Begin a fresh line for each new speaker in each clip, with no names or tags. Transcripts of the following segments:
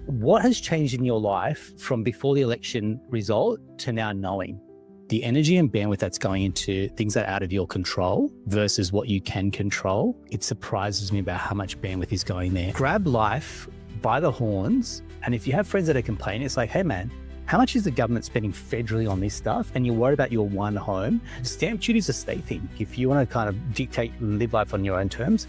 What has changed in your life from before the election result to now knowing? The energy and bandwidth that's going into things that are out of your control versus what you can control. It surprises me about how much bandwidth is going there. Grab life by the horns. And if you have friends that are complaining, it's like, hey man, how much is the government spending federally on this stuff? And you're worried about your one home. Stamp duty is a state thing. If you want to kind of dictate, live life on your own terms,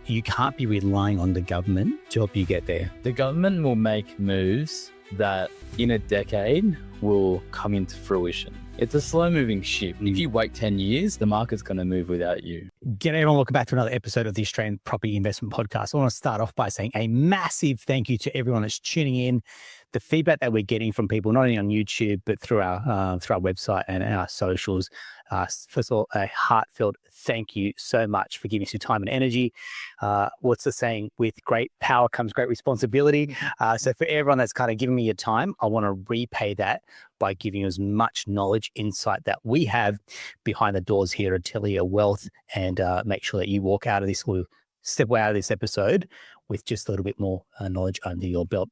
you can't be relying on the government to help you get there.
The government will make moves that in a decade will come into fruition. It's a slow moving ship. If you wait 10 years, the market's going to move without you.
G'day everyone, welcome back to another episode of the Australian Property Investment Podcast. I want to start off by saying a massive thank you to everyone that's tuning in. The feedback that we're getting from people, not only on YouTube, but through our website and our socials. First of all, a heartfelt thank you so much for giving us your time and energy. What's the saying? With great power comes great responsibility. So for everyone that's kind of giving me your time, I want to repay that by giving you as much knowledge, insight that we have behind the doors here at Atelier Wealth, and make sure that you walk out of this, or step out of this episode with just a little bit more knowledge under your belt.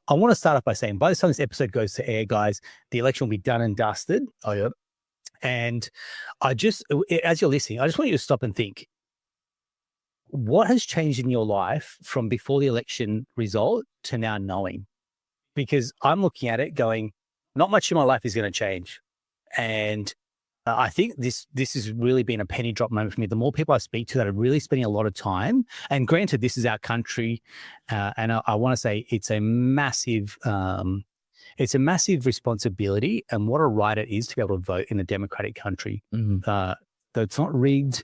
I want to start off by saying, by the time this episode goes to air, guys, the election will be done and dusted.
Oh, yeah.
And as you're listening, I just want you to stop and think, what has changed in your life from before the election result to now knowing? Because I'm looking at it going, not much in my life is going to change. And I think this has really been a penny drop moment for me. The more people I speak to that are really spending a lot of time, and granted, this is our country, and I want to say it's a massive responsibility, and what a right it is to be able to vote in a democratic country.
Mm-hmm.
Though it's not rigged,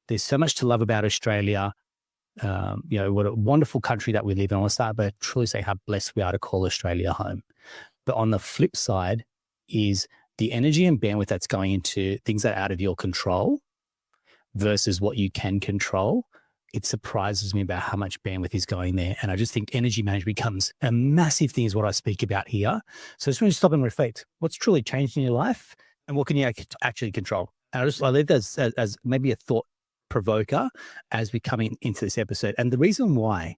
there's so much to love about Australia. What a wonderful country that we live in. I want to start by truly say how blessed we are to call Australia home. But on the flip side is the energy and bandwidth that's going into things that are out of your control versus what you can control. It surprises me about how much bandwidth is going there. And I just think energy management becomes a massive thing, is what I speak about here. So I just want to stop and reflect. What's truly changed in your life and what can you actually control? And I leave that as maybe a thought provoker as we come into this episode. And the reason why,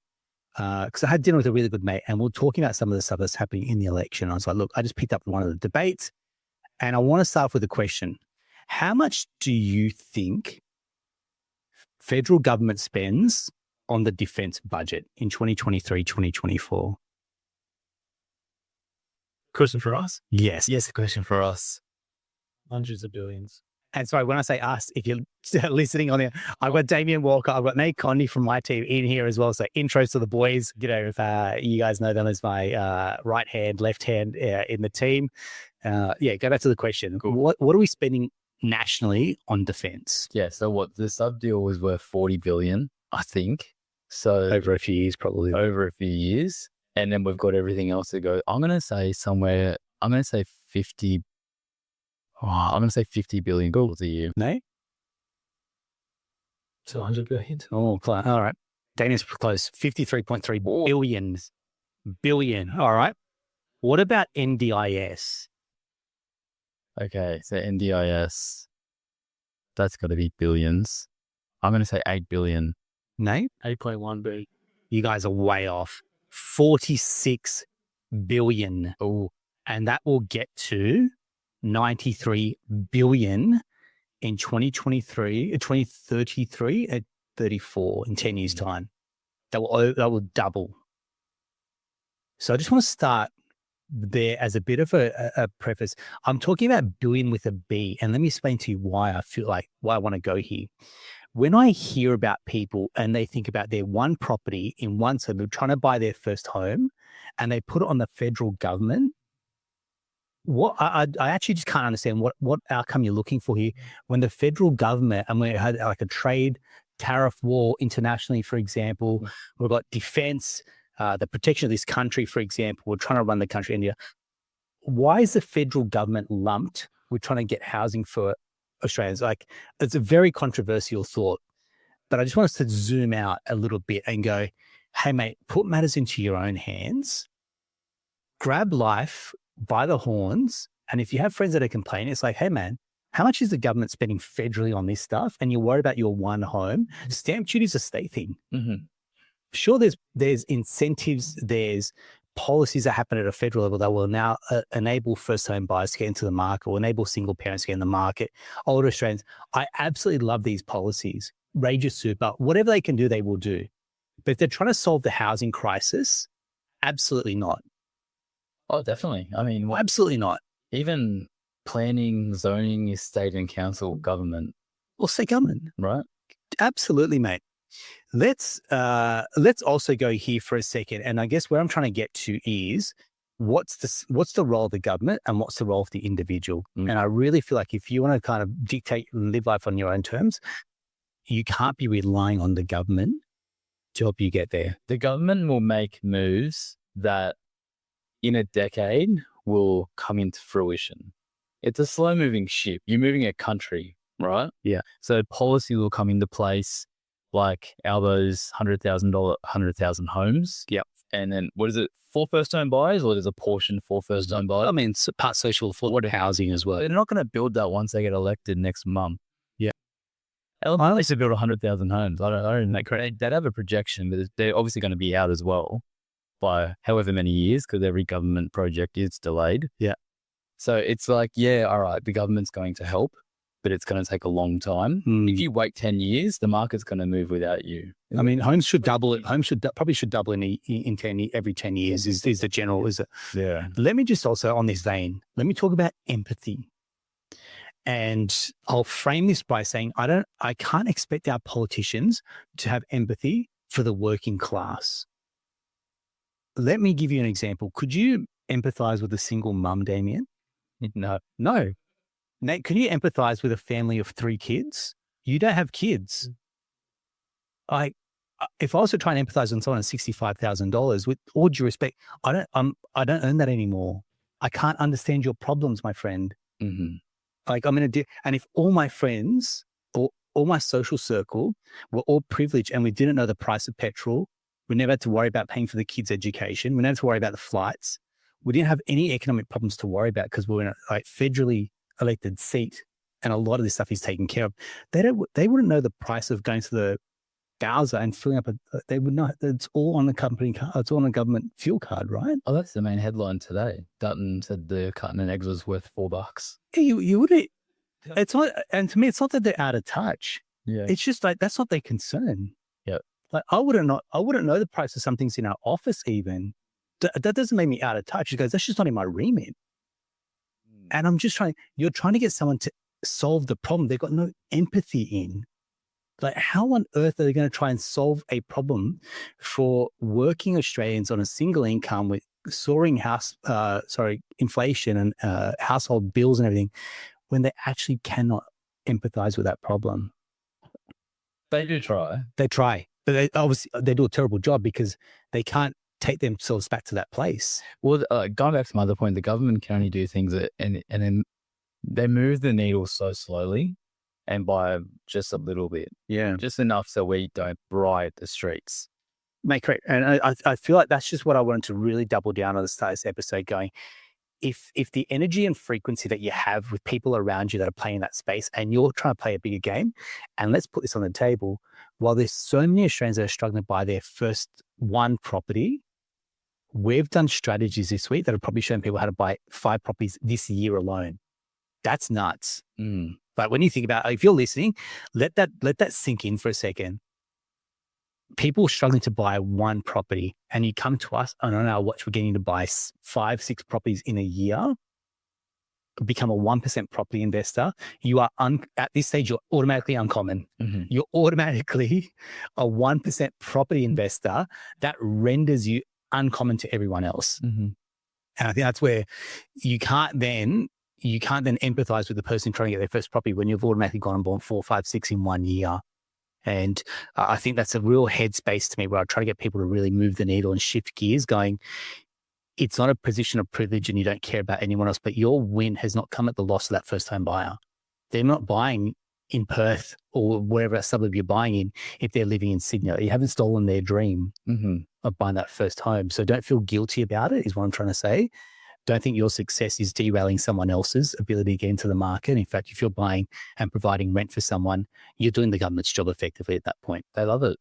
because I had dinner with a really good mate and we're talking about some of the stuff that's happening in the election. I was like, look, I just picked up one of the debates and I want to start with a question. How much do you think federal government spends on the defense budget in 2023, 2024?
Question for us?
Yes.
Yes, a question for us.
Hundreds of billions.
And sorry, when I say us, if you're listening on there, I've got Damien Walker, I've got Nate Condy from my team in here as well. So intros to the boys, if you guys know them as my right hand, left hand in the team. Go back to the question.
Cool.
What are we spending nationally on defense?
Yeah, so what the sub deal was worth 40 billion, I think. So
Over a few years, probably.
over a few years. And then we've got everything else to go. I'm going to say 50 billion dollars a year.
Nate?
200 billion.
Oh, all right. Daniel's close. 53.3 billion. All right. What about NDIS?
Okay, so NDIS, that's got to be billions. I'm going to say 8 billion.
Nate?
8.1 billion.
You guys are way off. 46 billion.
Oh,
And that will get to 93 billion in 2033 at 34 in 10 years time. That will double. So I just want to start there as a bit of a preface. I'm talking about billion with a B, and let me explain to you why I want to go here. When I hear about people and they think about their one property in one suburb, trying to buy their first home, and they put it on the federal government, what I actually just can't understand what outcome you're looking for here. When the federal government, and we had like a trade tariff war internationally, for example, we've got defense, the protection of this country, for example, we're trying to run the country, India. Why is the federal government lumped with trying to get housing for Australians? Like, it's a very controversial thought, but I just want us to zoom out a little bit and go, hey mate, put matters into your own hands, grab life by the horns. And if you have friends that are complaining, it's like, hey man, how much is the government spending federally on this stuff? And you're worried about your one home. Stamp duty is a state thing.
mm-hmm.
Sure, there's incentives, there's policies that happen at a federal level that will now enable first-time buyers to get into the market, or enable single parents to get in the market, older Australians. I absolutely love these policies. Ranger Super, whatever they can do, they will do. But if they're trying to solve the housing crisis, absolutely not.
Oh, definitely. I mean,
Absolutely not.
even planning, zoning is state and council government,
Or state government.
right?
Absolutely, mate. Let's also go here for a second. And I guess where I'm trying to get to is what's the role of the government and what's the role of the individual?
Mm.
And I really feel like if you want to kind of dictate, live life on your own terms, you can't be relying on the government to help you get there.
The government will make moves that in a decade will come into fruition. It's a slow moving ship. You're moving a country, right?
Yeah.
So policy will come into place, like Albo's $100,000 homes.
Yep.
And then what is it for first home buyers, or there's a portion for first home buyers?
I mean, it's part social for housing as well.
They're not going to build that once they get elected next month.
Yeah.
Alabama used to build 100,000 homes. I don't know. They'd have a projection, but they're obviously going to be out as well by however many years, because every government project is delayed.
Yeah.
So it's like, yeah, all right, the government's going to help, but it's going to take a long time. If you wait 10 years, the market's going to move without you.
I mean, homes should double it. Homes probably should double every 10 years is the general, is it?
Yeah.
Let me just also, on this vein, let me talk about empathy. And I'll frame this by saying I can't expect our politicians to have empathy for the working class. Let me give you an example. Could you empathize with a single mum, Damien?
No.
Nate, can you empathize with a family of 3 kids? You don't have kids. If I was to try and empathize on someone on $65,000, with all due respect, I don't earn that anymore. I can't understand your problems, my friend.
Mm-hmm.
Like and if all my friends or all my social circle were all privileged and we didn't know the price of petrol, we never had to worry about paying for the kids' education, we never had to worry about the flights, we didn't have any economic problems to worry about because we were in a federally elected seat and a lot of this stuff is taken care of. They wouldn't know the price of going to the Bowser and filling up they would not. It's all on the company card. It's all on a government fuel card, right?
Oh, that's the main headline today. Dutton said the carton and eggs was worth $4.
Yeah, you would. It's not, and to me, it's not that they're out of touch.
Yeah.
It's just like that's not their concern.
Yep.
Like I wouldn't know the price of some things in our office even. That doesn't make me out of touch. He goes, that's just not in my remit. And I'm just you're trying to get someone to solve the problem they've got no empathy in. Like, how on earth are they going to try and solve a problem for working Australians on a single income with soaring inflation and household bills and everything, when they actually cannot empathize with that problem?
They do try.
They try, but they do a terrible job because they can't take themselves back to that place.
Well, going back to my other point, the government can only do things and then they move the needle so slowly. And by just a little bit.
Yeah.
Just enough so we don't riot the streets.
Mate, correct. And I feel like that's just what I wanted to really double down on the start of this episode, going, if the energy and frequency that you have with people around you that are playing that space and you're trying to play a bigger game, and let's put this on the table, while there's so many Australians that are struggling to buy their first one property, we've done strategies this week that have probably shown people how to buy 5 properties this year alone. That's nuts. But when you think about, if you're listening, let that sink in for a second. People struggling to buy one property, and you come to us, and on our watch, we're getting to buy 5, 6 properties in a year, become a 1% property investor. You are, at this stage, you're automatically uncommon. Mm-hmm. You're automatically a 1% property investor that renders you uncommon to everyone else. Mm-hmm. And I think that's where you can't then empathize with the person trying to get their first property when you've automatically gone and bought 4, 5, 6 in 1 year. And I think that's a real headspace to me where I try to get people to really move the needle and shift gears, going, it's not a position of privilege and you don't care about anyone else, but your win has not come at the loss of that first home buyer. They're not buying in Perth or wherever suburb you're buying in if they're living in Sydney. You haven't stolen their dream of buying that first home. So don't feel guilty about it, is what I'm trying to say. Don't think your success is derailing someone else's ability to get into the market. In fact, if you're buying and providing rent for someone, you're doing the government's job effectively at that point.
They love it.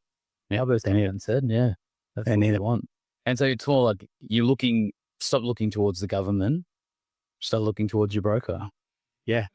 Yeah, both Damien said, yeah. That's what they want. And so it's more like stop looking towards the government, start looking towards your broker.
Yeah.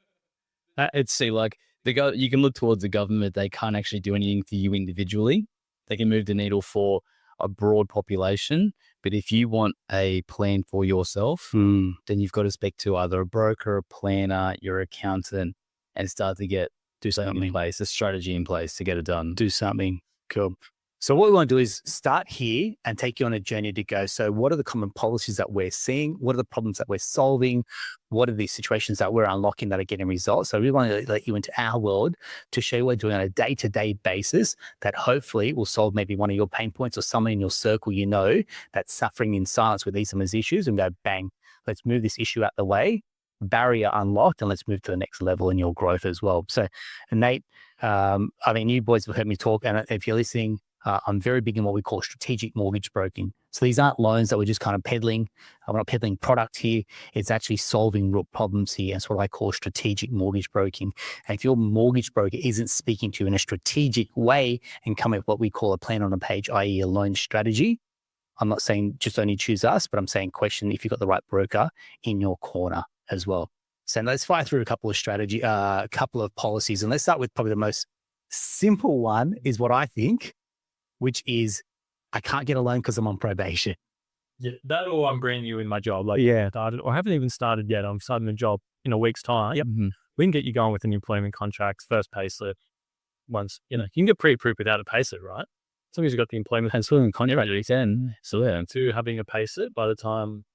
You can look towards the government. They can't actually do anything for you individually. They can move the needle for a broad population. But if you want a plan for yourself, then you've got to speak to either a broker, a planner, your accountant, and start to do something in place, a strategy in place to get it done.
Do something. Cool. So what we want to do is start here and take you on a journey to go. So what are the common policies that we're seeing? What are the problems that we're solving? What are the situations that we're unlocking that are getting results? So we want to let you into our world to show you what we're doing on a day-to-day basis that hopefully will solve maybe one of your pain points or someone in your circle that's suffering in silence with some of these issues, and go, bang, let's move this issue out the way, barrier unlocked, and let's move to the next level in your growth as well. So Nate, you boys have heard me talk, and if you're listening, I'm very big in what we call strategic mortgage broking. So these aren't loans that we're just kind of peddling. We're not peddling product here. It's actually solving real problems here. That's what I call strategic mortgage broking. And if your mortgage broker isn't speaking to you in a strategic way and coming up with what we call a plan on a page, i.e. a loan strategy, I'm not saying just only choose us, but I'm saying question if you've got the right broker in your corner as well. So let's fire through a couple of policies. And let's start with probably the most simple one is what I think, which is I can't get a loan because I'm on probation.
Yeah, that or I'm brand new in my job. I haven't even started yet. I'm starting a job in a week's time. Yep.
Mm-hmm.
We can get you going with an employment contracts, first pay slip. Once, you can get pre-approved without a pay slip, right? As long as you've got the employment contract, to having a pay slip by the time,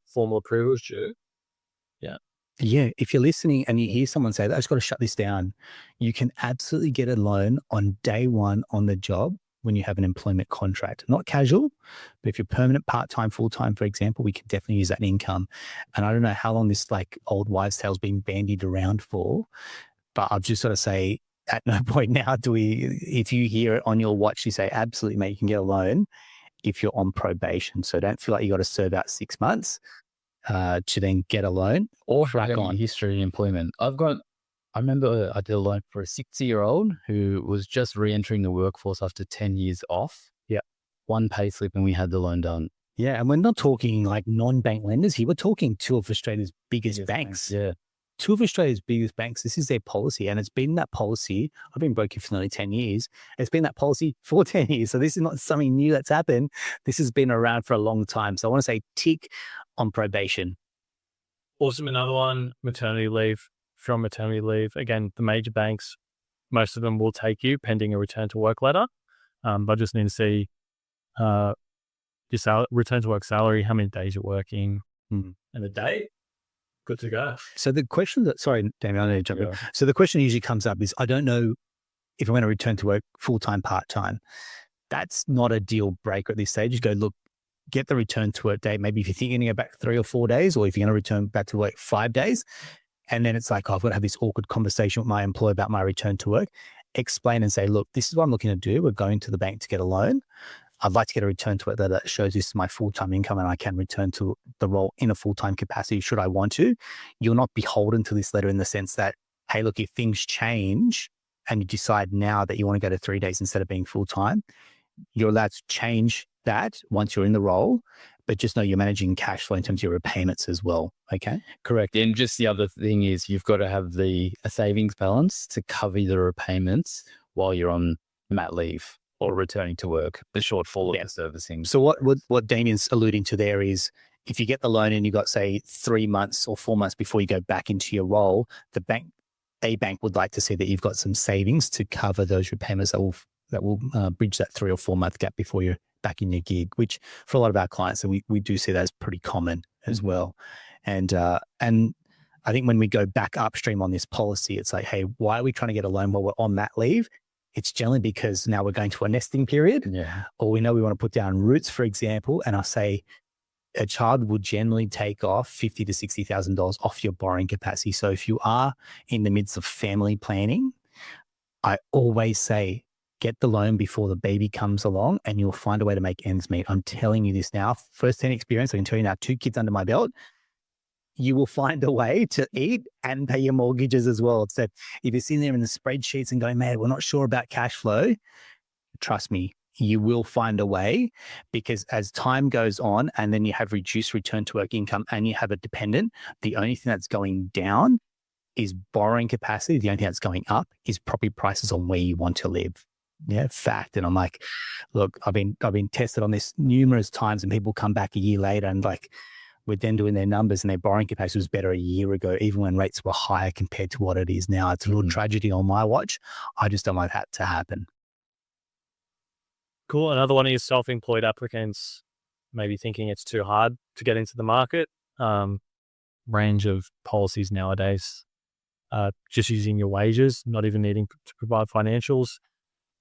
formal approval is due. Yeah.
Yeah. If you're listening and you hear someone say that, I just got to shut this down. You can absolutely get a loan on day one on the job when you have an employment contract, not casual, but if you're permanent, part-time, full-time, for example, we can definitely use that income. And I don't know how long this old wives' tale's been bandied around for, but I've just got to say at no point now if you hear it on your watch, you say, absolutely, mate, you can get a loan if you're on probation. So don't feel like you got to serve out 6 months to then get a loan
or track on history of employment. I remember I did a loan for a 60-year-old who was just re-entering the workforce after 10 years off.
Yeah.
One pay slip and we had the loan done.
Yeah. And we're not talking like non-bank lenders here. We're talking two of Australia's biggest banks.
Yeah.
Two of Australia's biggest banks. This is their policy. And it's been that policy. I've been broking for nearly 10 years. It's been that policy for 10 years. So this is not something new that's happened. This has been around for a long time. So I want to say tick on probation.
Awesome. Another one, maternity leave. If you're on maternity leave, again, the major banks, most of them will take you pending a return to work letter. But I just need to see your return to work salary, how many days you're working, and a date. Good to go.
So the question sorry, Damien, I need to jump in. So the question usually comes up is, I don't know if I'm going to return to work full-time, part-time. That's not a deal breaker at this stage. You go, look, get the return to work date. Maybe if you think you're going to go back 3 or 4 days, or if you're going to return back to work 5 days, and then it's like, I've got to have this awkward conversation with my employer about my return to work. Explain and say, look, this is what I'm looking to do. We're going to the bank to get a loan. I'd like to get a return to work that shows this is my full-time income and I can return to the role in a full-time capacity should I want to. You're not beholden to this letter in the sense that, hey, look, if things change and you decide now that you want to go to 3 days instead of being full-time, you're allowed to change that once you're in the role, but just know you're managing cash flow in terms of your repayments as well. Okay.
Correct. And just the other thing is you've got to have a savings balance to cover the repayments while you're on mat leave or returning to work, the shortfall of the servicing.
So what Damien's alluding to there is, if you get the loan and you got, say, 3 months or 4 months before you go back into your role, a bank would like to see that you've got some savings to cover those repayments that will bridge that 3 or 4 month gap before you're back in your gig, which for a lot of our clients, we do see that as pretty common as well. And I think when we go back upstream on this policy, it's like, hey, why are we trying to get a loan while we're on mat leave? It's generally because now we're going to a nesting period, or we know we want to put down roots, for example. And I say a child will generally take off $50,000 to $60,000 off your borrowing capacity. So if you are in the midst of family planning, I always say, get the loan before the baby comes along and you'll find a way to make ends meet. I'm telling you this now, first-hand experience. I can tell you now, 2 kids under my belt, you will find a way to eat and pay your mortgages as well. So if you're sitting there in the spreadsheets and going, man, we're not sure about cash flow, trust me, you will find a way, because as time goes on and then you have reduced return to work income and you have a dependent, the only thing that's going down is borrowing capacity. The only thing that's going up is property prices on where you want to live. Yeah, fact. And I'm like, look, I've been tested on this numerous times, and people come back a year later and like, we're then doing their numbers and their borrowing capacity was better a year ago, even when rates were higher compared to what it is now. It's a little tragedy on my watch. I just don't want that to happen.
Cool. Another one is self-employed applicants maybe thinking it's too hard to get into the market. Range of policies nowadays, just using your wages, not even needing to provide financials.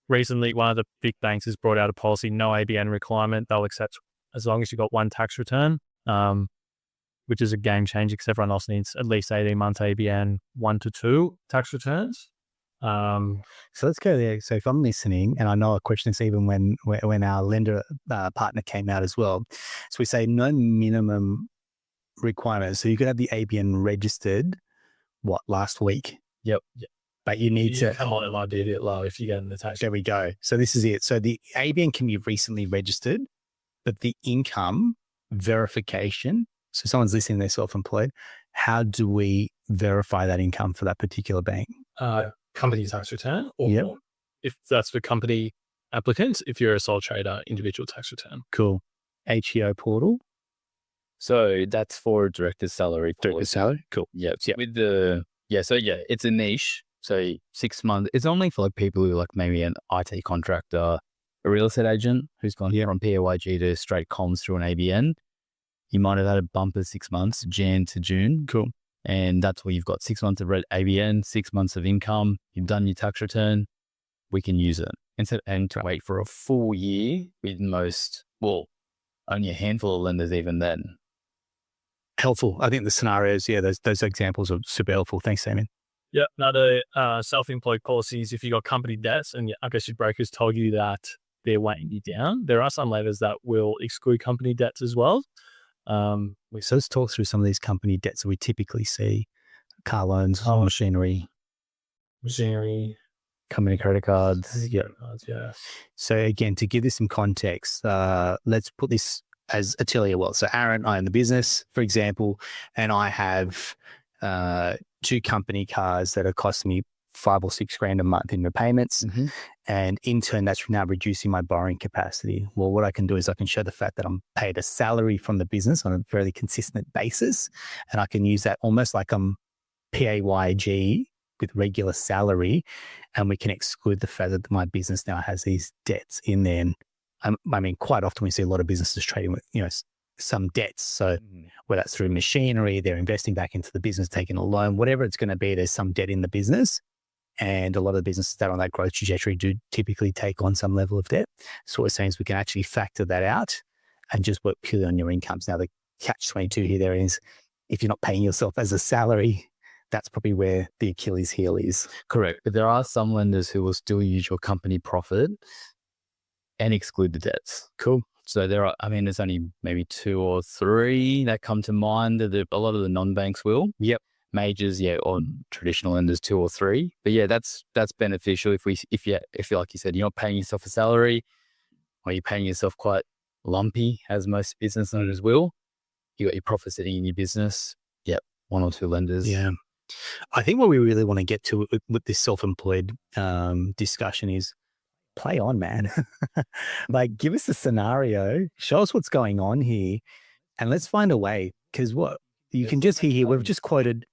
Recently, one of the big banks has brought out a policy, no ABN requirement. They'll accept as long as you've got one tax return, which is a game changer because everyone else needs at least 18 months ABN, 1 to 2 tax returns.
So let's go there. So if I'm listening, and I know a question is even when our lender partner came out as well. So we say no minimum requirements. So you could have the ABN registered, last week?
Yep.
But you need to
come on, it might be a bit low if you get in the tax.
There we go. So this is it. So the ABN can be recently registered, but the income verification. So someone's listening, they're self-employed. How do we verify that income for that particular bank?
Company tax return, or if that's for company applicants, if you're a sole trader, individual tax return.
Cool. HEO portal.
So that's for director's salary.
Director's salary? Cool.
Yeah. With it's a niche. So 6 months, it's only for like people who like maybe an IT contractor, a real estate agent who's gone from PAYG to straight comms through an ABN. You might have had a bumper 6 months, Jan to June.
Cool.
And that's where you've got 6 months of ABN, 6 months of income. You've done your tax return. We can use it and to wait for a full year with only a handful of lenders even then.
Helpful. I think the scenarios, those examples are super helpful. Thanks, Damien.
Yeah. Another self-employed policies, if you got company debts and I guess your brokers told you that they're weighing you down, there are some lenders that will exclude company debts as well.
So let's talk through some of these company debts that we typically see. Car loans, machinery, company credit cards.
Yeah.
So again, to give this some context, let's put this as Atelier Wealth. So Aaron, I own the business, for example, and I have 2 company cars that are costing me $5,000 or $6,000 a month in repayments.
Mm-hmm.
And in turn, that's now reducing my borrowing capacity. Well, what I can do is I can show the fact that I'm paid a salary from the business on a fairly consistent basis. And I can use that almost like I'm PAYG with regular salary. And we can exclude the fact that my business now has these debts in there. And I mean, quite often we see a lot of businesses trading with, some debts. So whether that's through machinery, they're investing back into the business, taking a loan, whatever it's going to be, there's some debt in the business. And a lot of the businesses that are on that growth trajectory do typically take on some level of debt. So what we're saying is we can actually factor that out and just work purely on your incomes. Now, the catch-22 here there is if you're not paying yourself as a salary, that's probably where the Achilles heel is.
Correct. But there are some lenders who will still use your company profit and exclude the debts.
Cool.
So there's only maybe 2 or 3 that come to mind. A lot of the non-banks will.
Yep.
Majors, or traditional lenders, 2 or 3. But that's beneficial if you like you said, you're not paying yourself a salary, or you're paying yourself quite lumpy, as most business owners will. You got your profit sitting in your business. Yep, 1 or 2 lenders.
Yeah. I think what we really want to get to with this self-employed discussion is play on, man. Like, give us a scenario, show us what's going on here, and let's find a way. Because what you can just hear here, we've just quoted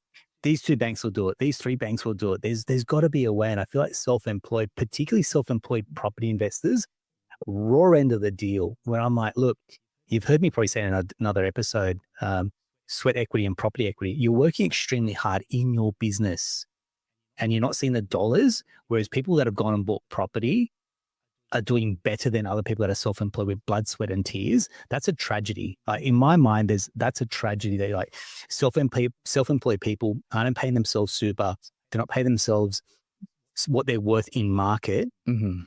these 2 banks will do it, these 3 banks will do it. There's got to be a way. And I feel like self-employed, particularly self-employed property investors, raw end of the deal, where I'm like, look, you've heard me probably say in another episode, sweat equity and property equity. You're working extremely hard in your business and you're not seeing the dollars, whereas people that have gone and bought property are doing better than other people that are self-employed with blood, sweat, and tears. That's a tragedy. In my mind, that's a tragedy that like self-employed people aren't paying themselves super. They're not paying themselves what they're worth in market.
Mm-hmm.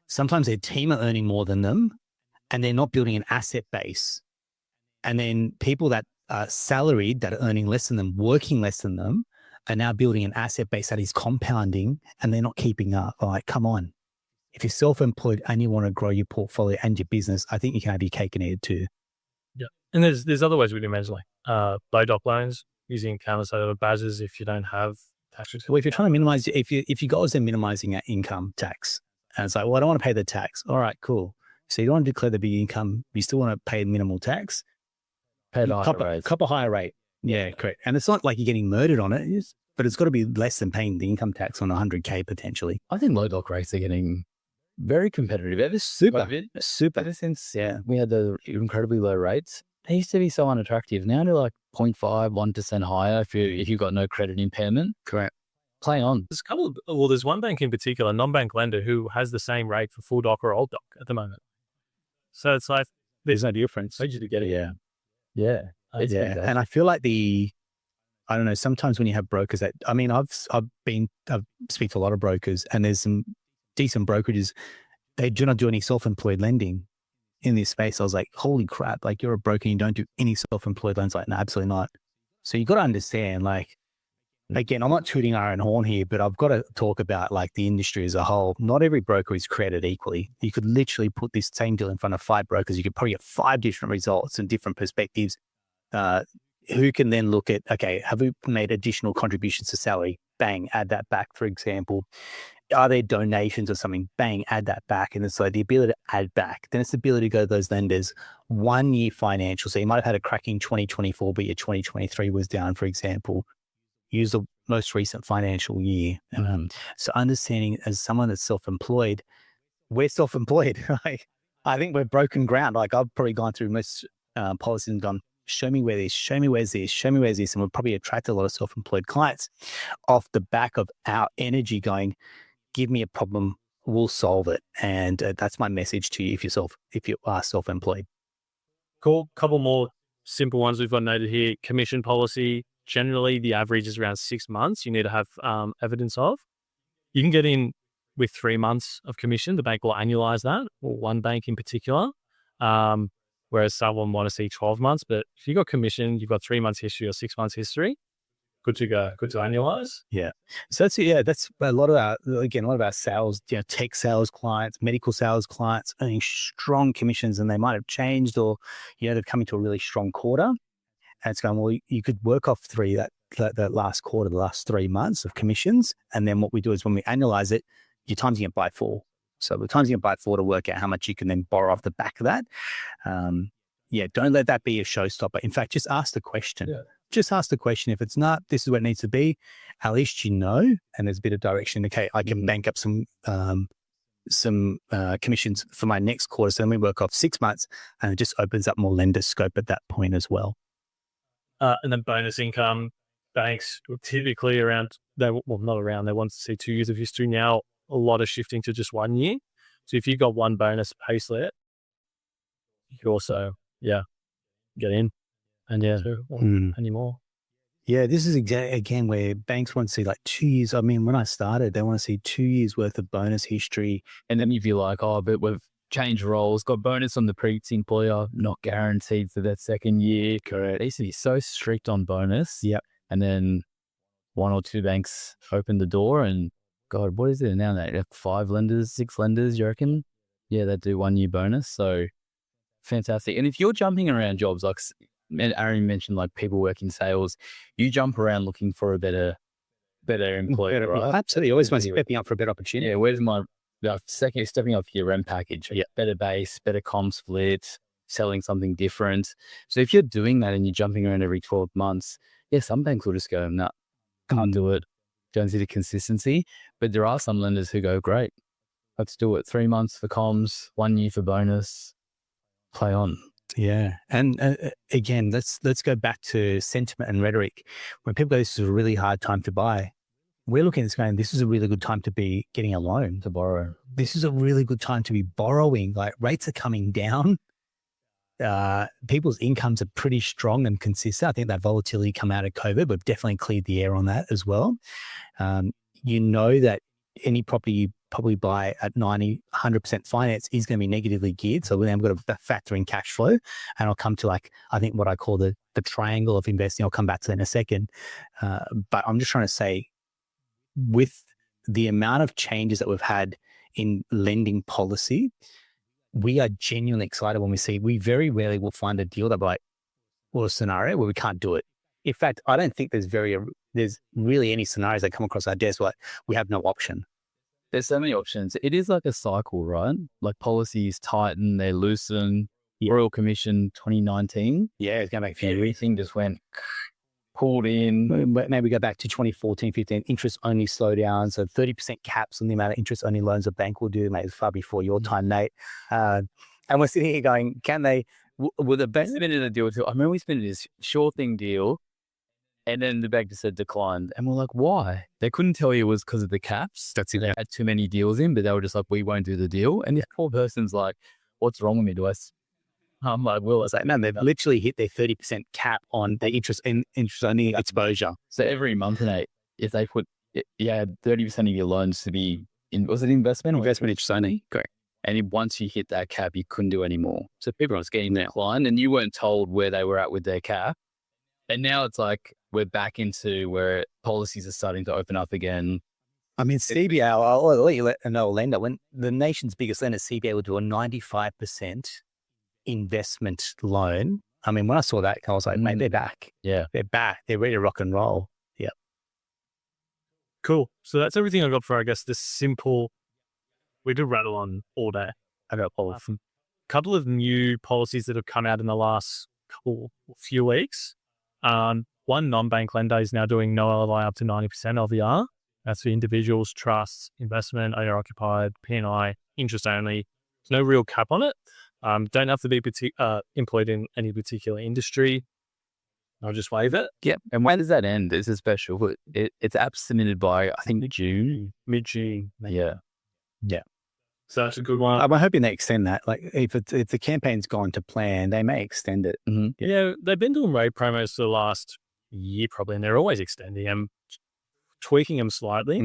Sometimes their team are earning more than them and they're not building an asset base. And then people that are salaried, that are earning less than them, working less than them, are now building an asset base that is compounding and they're not keeping up. Like, come on. If you're self-employed and you want to grow your portfolio and your business, I think you can have your cake and eat it too.
Yeah. And there's other ways we do manage, like low doc loans using counter-sale badges if you don't have tax return.
Well, if you're trying to minimize, if your goals are minimizing that income tax, and it's like, well, I don't want to pay the tax. All right, cool. So you don't want to declare the big income. You still want to pay minimal tax.
Pay the higher rate.
Cop a higher rate. Yeah, correct. And it's not like you're getting murdered on it, but it's got to be less than paying the income tax on 100K potentially.
I think low doc rates are getting very competitive. Ever since we had the incredibly low rates, they used to be so unattractive. Now they're like 0.5, 1% higher if you've got no credit impairment.
Correct.
Play on.
There's one bank in particular, non-bank lender, who has the same rate for full doc or old doc at the moment. So it's like
there's no difference.
I usually get it.
Yeah.
Yeah.
And I feel like I don't know, sometimes when you have brokers that, I mean, I've speak to a lot of brokers, and there's some decent brokerages. They do not do any self-employed lending in this space. I was like, holy crap, like you're a broker and you don't do any self-employed loans. Like, no, absolutely not. So you got to understand, like, again, I'm not tooting our own horn here, but I've got to talk about like the industry as a whole. Not every broker is created equally. You could literally put this same deal in front of 5 brokers. You could probably get 5 different results and different perspectives. Who can then look at, okay, have we made additional contributions to salary? Bang, add that back, for example. Are there donations or something? Bang, add that back. And so the ability to add back, then it's the ability to go to those lenders, 1 year financial. So you might have had a cracking 2024, but your 2023 was down, for example. Use the most recent financial year. So understanding, as someone that's self-employed, we're self-employed. I think we're broken ground. Like, I've probably gone through most policies and gone, show me where this, show me where's this, show me where's this. And we'll probably attract a lot of self-employed clients off the back of our energy going, give me a problem, we'll solve it. And that's my message to you if you are self-employed.
Cool. Couple more simple ones we've got noted here. Commission policy. Generally, the average is around 6 months. You need to have evidence of. You can get in with 3 months of commission. The bank will annualize that, or one bank in particular. Whereas some will want to see 12 months. But if you got commission, you've got 3 months history or 6 months history, good to go. Good to annualize.
Yeah. So that's a lot of our sales, tech sales clients, medical sales clients earning strong commissions, and they might have changed, or they've come into a really strong quarter. And it's going, well, you could work off that last quarter, the last 3 months of commissions. And then what we do is when we annualize it, you're timesing it by 4. So we're timesing it by 4 to work out how much you can then borrow off the back of that. Don't let that be a showstopper. In fact, just ask the question.
Yeah.
Just ask the question. If it's not, this is what it needs to be, at least and there's a bit of direction. Okay, I can bank up some commissions for my next quarter. So then we work off 6 months, and it just opens up more lender scope at that point as well.
And then bonus income, banks were typically they want to see 2 years of history. Now, a lot of shifting to just 1 year. So if you got one bonus payslip, you could also, get in and any more. Yeah,
this is again where banks want to see like 2 years. I mean, when I started, they want to see 2 years worth of bonus history.
And then you'd be like, oh, but we've changed roles, got bonus on the previous employer, not guaranteed for that second year.
Correct.
They used to be so strict on bonus.
Yep.
And then 1 or 2 banks opened the door, and God, what is it now? Like 5 lenders, 6 lenders, you reckon? Yeah, they do 1 year bonus. So fantastic. And if you're jumping around jobs, like Aaron mentioned, like people work in sales, you jump around looking for a better employer, right?
Absolutely. Always want to stepping up for a better opportunity.
Yeah, where's my stepping up your rent package? Yeah, better base, better comp split, selling something different. So if you're doing that and you're jumping around every 12 months, some banks will just go, no, can't do it. Don't see the consistency. But there are some lenders who go, great, let's do it. 3 months for comms, 1 year for bonus, play on.
Yeah. And again, let's go back to sentiment and rhetoric. When people go, this is a really hard time to buy, we're looking at this going, this is a really good time to be getting a loan, to borrow. This is a really good time to be borrowing. Like, rates are coming down. People's incomes are pretty strong and consistent. I think that volatility come out of COVID, we've definitely cleared the air on that as well. That any property you probably buy at 90, 100% finance is going to be negatively geared. So then I've got to factor in cash flow, and I'll come to I think what I call the triangle of investing. I'll come back to that in a second. But I'm just trying to say, with the amount of changes that we've had in lending policy, we are genuinely excited when we very rarely will find a deal that like, or a scenario where we can't do it. In fact, I don't think there's really any scenarios that come across our desk where we have no option.
There's so many options. It is like a cycle, right? Like policies tighten, they loosen. Royal Commission 2019.
Yeah, it's going back.
Everything just went pulled in.
Maybe go back to 2014, 15, interest only slowdown. So 30% caps on the amount of interest only loans a bank will do, mate, far before your time, Nate. And we're sitting here going, can they,
will the bank spend a deal too? I remember we spent this sure thing deal. And then the bank just said declined. And we're like, why? They couldn't tell you it was because of the caps.
That's it.
They had too many deals in, but they were just like, we won't do the deal. And this poor person's like, what's wrong with me? I'm like, well, it's like,
no, they've literally hit their 30% cap on the interest only exposure.
So every month, Nate, if they put, 30% of your loans to be was it investment or
investment interest only? Correct.
And once you hit that cap, you couldn't do any more. So people was getting declined and you weren't told where they were at with their cap. And now it's like, we're back into where policies are starting to open up again.
I mean, CBA, I'll let you know a lender, when the nation's biggest lender, CBA, will do a 95% investment loan. I mean, when I saw that, I was like, mate, they're back.
Yeah.
They're back. They're ready to rock and roll. Yep.
Cool. So that's everything I got for, I guess, this simple, we did rattle on all day. I got a couple of new policies that have come out in the last few weeks. One non-bank lender is now doing no LLI up to 90% LVR. That's for individuals, trusts, investment, owner-occupied, P&I, interest only. There's no real cap on it. Don't have to be employed in any particular industry. I'll just waive it.
Yep. And when does that end? It's a special. It's app submitted by, I think, June.
Mid-June.
Yeah.
Yeah.
So that's a good one.
I'm hoping they extend that. Like if the campaign's gone to plan, they may extend it.
Mm-hmm.
Yeah, they've been doing rate promos for the last year probably, and they're always extending them, tweaking them slightly.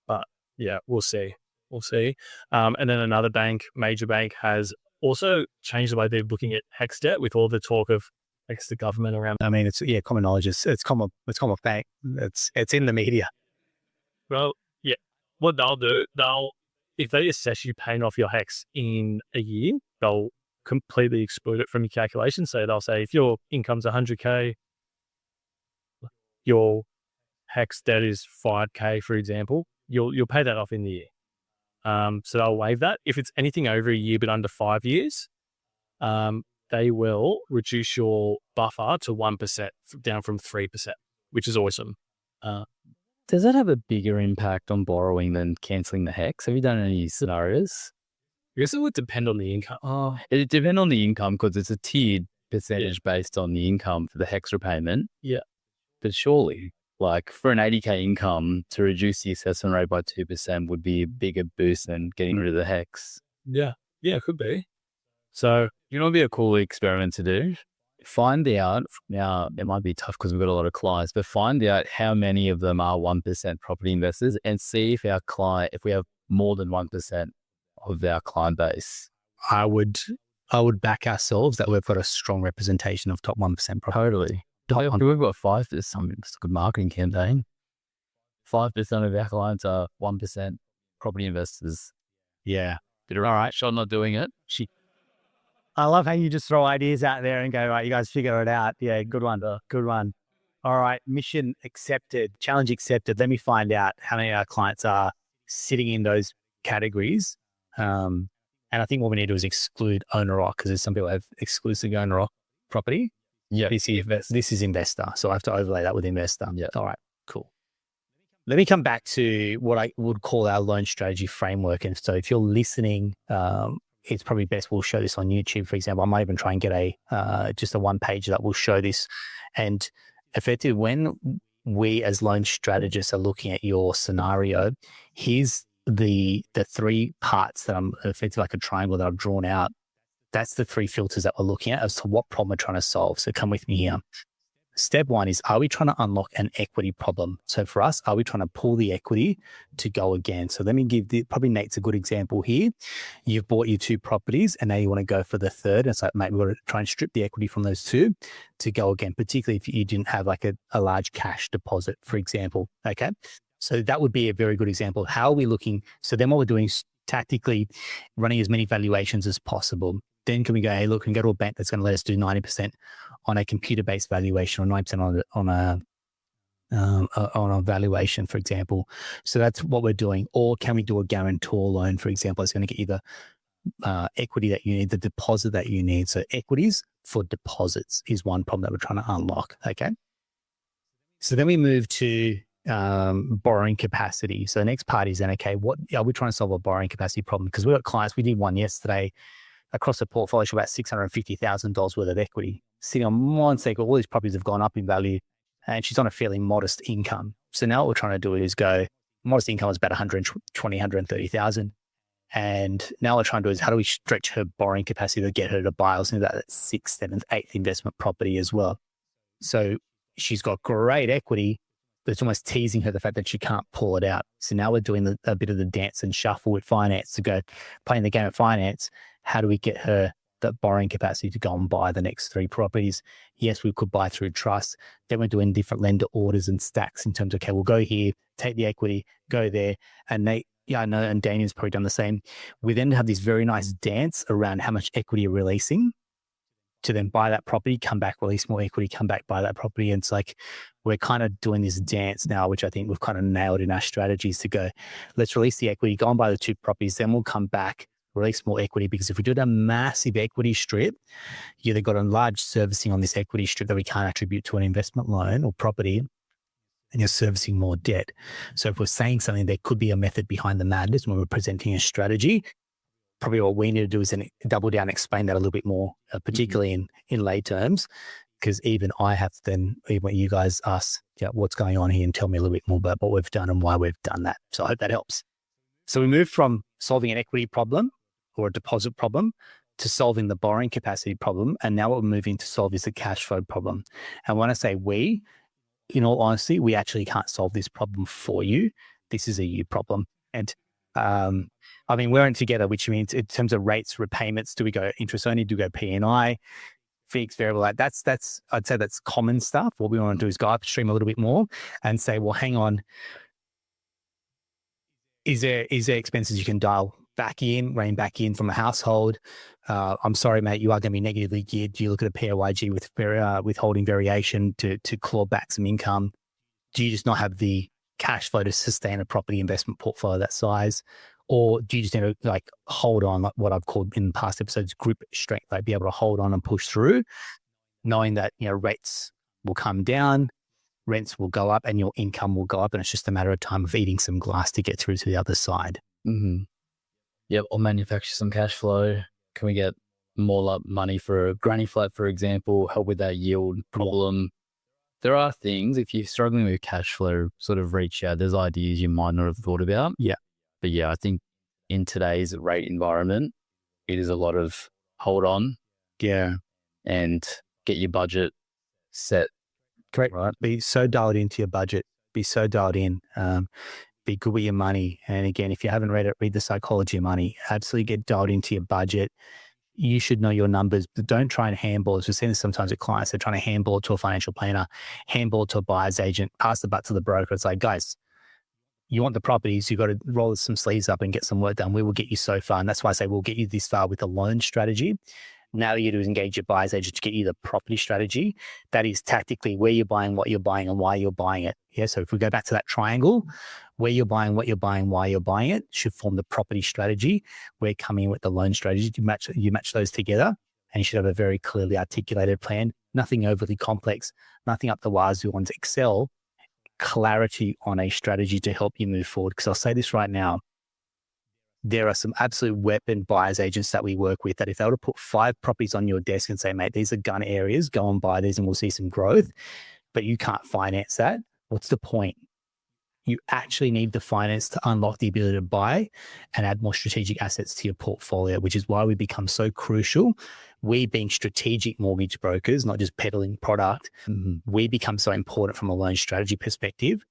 But yeah, we'll see. And then another bank, major bank, has also changed the way they're looking at HECS debt with all the talk of, I guess, the government around.
I mean, it's common knowledge. It's common fact. It's in the media.
Well, yeah, what they'll do, if they assess you paying off your HECS in a year, they'll completely exclude it from your calculation. So they'll say if your income's 100K, your HECS debt is 5K, for example, you'll pay that off in the year. So they'll waive that. If it's anything over a year but under 5 years, they will reduce your buffer to 1%, down from 3%, which is awesome.
Does that have a bigger impact on borrowing than cancelling the HECS? Have you done any scenarios?
I guess it would depend on the income.
Oh, it depends on the income because it's a tiered percentage based on the income for the HECS repayment.
Yeah.
But surely, like for an 80K income, to reduce the assessment rate by 2% would be a bigger boost than getting rid of the HECS.
Yeah. Yeah, it could be. So,
you know, it'd be a cool experiment to do. Find out, now it might be tough because we've got a lot of clients, but find out how many of them are 1% property investors and see if if we have more than 1% of our client base.
I would back ourselves that we've got a strong representation of top 1% property.
Totally. We've got 5%. It's a good marketing campaign. 5% of our clients are 1% property investors.
Yeah.
All right. Sean not doing it.
I love how you just throw ideas out there and go, right, you guys figure it out. Yeah, good one. Good one. All right, mission accepted, challenge accepted. Let me find out how many of our clients are sitting in those categories. And I think what we need to do is exclude owner-occ because there's some people have exclusive owner-occ property.
Yeah.
This is investor. So I have to overlay that with investor.
Yeah.
All right, cool. Let me come back to what I would call our loan strategy framework. And so if you're listening, it's probably best we'll show this on YouTube, for example. I might even try and get just a one page that will show this. And effectively, when we as loan strategists are looking at your scenario, here's the three parts that I'm effectively like a triangle that I've drawn out. That's the three filters that we're looking at as to what problem we're trying to solve. So come with me here. Step one is, are we trying to unlock an equity problem? So for us, are we trying to pull the equity to go again? So let me probably Nate's a good example here. You've bought your two properties and now you want to go for the third. And so mate, we've got to try and strip the equity from those two to go again, particularly if you didn't have like a large cash deposit, for example. Okay. So that would be a very good example. How are we looking? So then what we're doing is tactically running as many valuations as possible. Then can we go, hey, look, we can go to a bank that's going to let us do 90% on a computer-based valuation or 90% on a valuation, for example. So that's what we're doing. Or can we do a guarantor loan, for example? It's going to get you the equity that you need, the deposit that you need. So equities for deposits is one problem that we're trying to unlock. Okay. So then we move to borrowing capacity. So the next part is then, okay, what are we trying to solve a borrowing capacity problem? Because we've got clients, we did one yesterday across the portfolio, about $650,000 worth of equity sitting on one second. All these properties have gone up in value and she's on a fairly modest income. So now what we're trying to do is go, modest income is about 120, 130,000. And now what we're trying to do is how do we stretch her borrowing capacity to get her to buy us into that 6th, 7th, 8th investment property as well. So she's got great equity, but it's almost teasing her the fact that she can't pull it out. So now we're doing a bit of the dance and shuffle with finance to go playing the game of finance. How do we get her that borrowing capacity to go and buy the next 3 properties? Yes, we could buy through trust. Then we're doing different lender orders and stacks in terms of, okay, we'll go here, take the equity, go there. And I know, and Daniel's probably done the same. We then have this very nice dance around how much equity you're releasing to then buy that property, come back, release more equity, come back, buy that property. And it's like, we're kind of doing this dance now, which I think we've kind of nailed in our strategies to go, let's release the equity, go and buy the 2 properties, then we'll come back, release more equity. Because if we do a massive equity strip, you either got a large servicing on this equity strip that we can't attribute to an investment loan or property, and you're servicing more debt. So if we're saying something, there could be a method behind the madness when we're presenting a strategy. Probably what we need to do is then double down, explain that a little bit more, particularly in lay terms, because even I have to then, even when you guys ask, what's going on here and tell me a little bit more about what we've done and why we've done that. So I hope that helps. So we moved from solving an equity problem or a deposit problem to solving the borrowing capacity problem. And now what we're moving to solve is the cash flow problem. And when I say we, in all honesty, we actually can't solve this problem for you. This is a you problem. And we're in together, which means in terms of rates, repayments, do we go interest only? Do we go P&I, fixed, variable? Like that's I'd say that's common stuff. What we want to do is go upstream a little bit more and say, well, hang on, is there expenses you can dial back in, rein back in from a household? I'm sorry, mate, you are going to be negatively geared. Do you look at a PAYG with withholding variation to claw back some income? Do you just not have the cash flow to sustain a property investment portfolio that size? Or do you just need to hold on, like what I've called in past episodes, grip strength, like be able to hold on and push through, knowing that, rates will come down, rents will go up and your income will go up. And it's just a matter of time of eating some glass to get through to the other side.
Mm-hmm. Yep. Or manufacture some cash flow. Can we get more money for a granny flat, for example, help with that yield problem? There are things, if you're struggling with cash flow, sort of reach out. There's ideas you might not have thought about.
Yeah.
But yeah, I think in today's rate environment, it is a lot of hold on.
Yeah.
And get your budget set.
Correct.
Right.
Be so dialed into your budget. Be so dialed in. Be good with your money. And again, if you haven't read it, read The Psychology of Money. Absolutely get dialed into your budget. You should know your numbers, but don't try and handball. We've seen this sometimes with clients. They're trying to handball it to a financial planner, handball it to a buyer's agent, pass the butt to the broker. It's like, guys, you want the properties, you got to roll some sleeves up and get some work done. We will get you so far. And that's why I say we'll get you this far with a loan strategy. Now you do is engage your buyer's agent to get you the property strategy. That is tactically where you're buying, what you're buying, and why you're buying it. Yeah. So if we go back to that triangle, where you're buying, what you're buying, why you're buying it should form the property strategy. We're coming in with the loan strategy. You match those together and you should have a very clearly articulated plan. Nothing overly complex, nothing up the wazoo on Excel. Clarity on a strategy to help you move forward. Because I'll say this right now, there are some absolute weapon buyers agents that we work with that if they were to put 5 properties on your desk and say, mate, these are gun areas, go and buy these and we'll see some growth, but you can't finance that. What's the point? You actually need the finance to unlock the ability to buy and add more strategic assets to your portfolio, which is why we become so crucial. We being strategic mortgage brokers, not just peddling product, we become so important from a loan strategy perspective.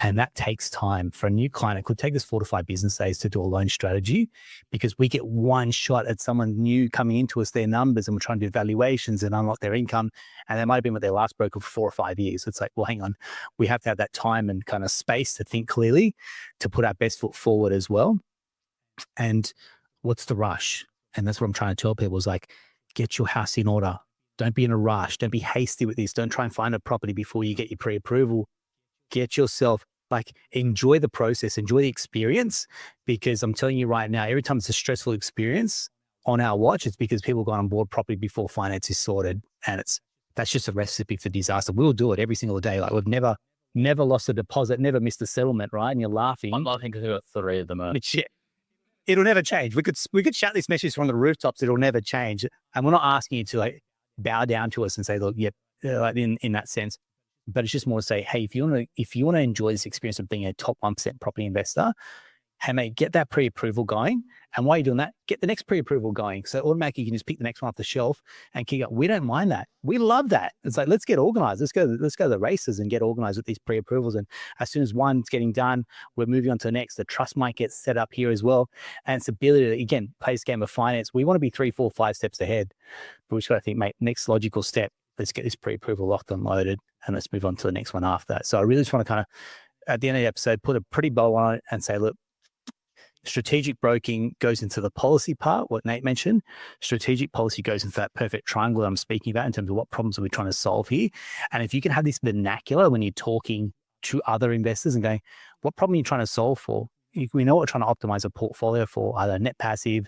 And that takes time. For a new client, it could take us 4 to 5 business days to do a loan strategy, because we get one shot at someone new coming into us, their numbers, and we're trying to do valuations and unlock their income. And they might have been with their last broker for 4 or 5 years. It's like, well, hang on, we have to have that time and kind of space to think clearly, to put our best foot forward as well. And what's the rush? And that's what I'm trying to tell people is like, get your house in order. Don't be in a rush. Don't be hasty with this. Don't try and find a property before you get your pre-approval. Get yourself, like, enjoy the process, enjoy the experience, because I'm telling you right now, every time it's a stressful experience on our watch, it's because people got on board property before finance is sorted. And that's just a recipe for disaster. We'll do it every single day. Like, we've never lost a deposit, never missed a settlement, right? And you're laughing.
I'm laughing because we've got 3 at the moment.
It'll never change. We could shout this message from the rooftops. It'll never change. And we're not asking you to like bow down to us and say, look, yep, like in that sense. But it's just more to say, hey, if you want to enjoy this experience of being a top 1% property investor, hey mate, get that pre-approval going. And while you're doing that, get the next pre-approval going. So automatically you can just pick the next one off the shelf and keep going. We don't mind that. We love that. It's like, let's get organized. Let's go to the races and get organized with these pre-approvals. And as soon as one's getting done, we're moving on to the next. The trust might get set up here as well. And it's ability to, again, play this game of finance. We want to be 3, 4, 5 steps ahead. But we just got to think, mate, next logical step, let's get this pre-approval locked and loaded, and let's move on to the next one after that. So I really just want to kind of, at the end of the episode, put a pretty bow on it and say, look, strategic broking goes into the policy part, what Nate mentioned. Strategic policy goes into that perfect triangle that I'm speaking about in terms of what problems are we trying to solve here. And if you can have this vernacular when you're talking to other investors and going, what problem are you trying to solve for? We know what we're trying to optimize a portfolio for, either net passive,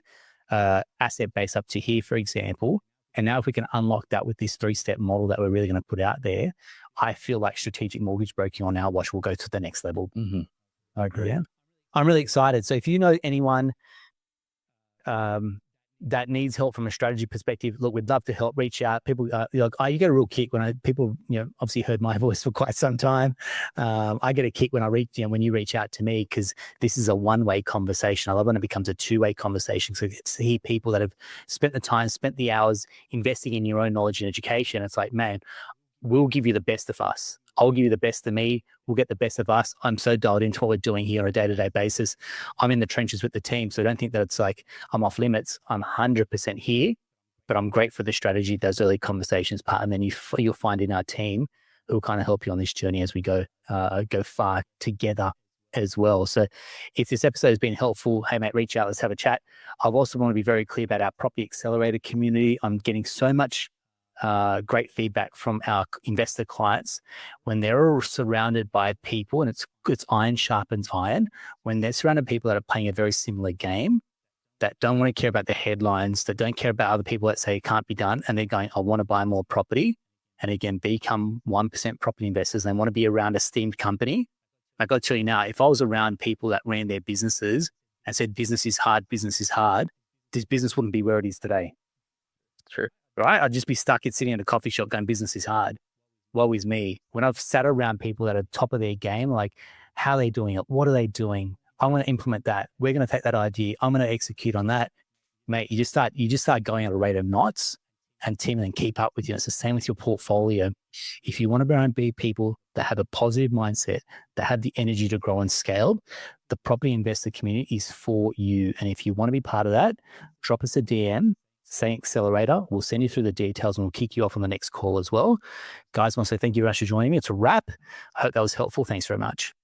asset base up to here, for example. And now if we can unlock that with this 3-step model that we're really going to put out there, I feel like strategic mortgage broking on our watch will go to the next level.
Mm-hmm. I agree.
Yeah. I'm really excited. So if you know anyone that needs help from a strategy perspective, look, we'd love to help. Reach out. People, you get a real kick when people, obviously heard my voice for quite some time. I get a kick when when you reach out to me, because this is a one-way conversation. I love when it becomes a two-way conversation. So to hear people that have spent the time, spent the hours investing in your own knowledge and education. It's like, man, we'll give you the best of us. I'll give you the best of me. We'll get the best of us. I'm so dialed into what we're doing here on a day-to-day basis. I'm in the trenches with the team. So don't think that it's like I'm off limits. I'm 100% here, but I'm great for the strategy, those early conversations part. And then you'll find in our team who will kind of help you on this journey as we go far together as well. So if this episode has been helpful, hey mate, reach out, let's have a chat. I also want to be very clear about our Property Accelerator community. I'm getting so much great feedback from our investor clients when they're all surrounded by people, and it's iron sharpens iron. When they're surrounded by people that are playing a very similar game, that don't want to care about the headlines, that don't care about other people that say it can't be done, and they're going, I want to buy more property, and again, become 1% property investors, and they want to be around a steamed company. I got to tell you now, if I was around people that ran their businesses and said business is hard, this business wouldn't be where it is today.
True.
Right? I'd just be stuck sitting in a coffee shop going, business is hard. Woe is me. When I've sat around people that are top of their game, like, how are they doing it? What are they doing? I want to implement that. We're going to take that idea. I'm going to execute on that. Mate, you just start going at a rate of knots, and team and keep up with you. It's the same with your portfolio. If you want to be around people that have a positive mindset, that have the energy to grow and scale, the property investor community is for you. And if you want to be part of that, drop us a DM, say Accelerator. We'll send you through the details and we'll kick you off on the next call as well. Guys, I want to say thank you very much for joining me. It's a wrap. I hope that was helpful. Thanks very much.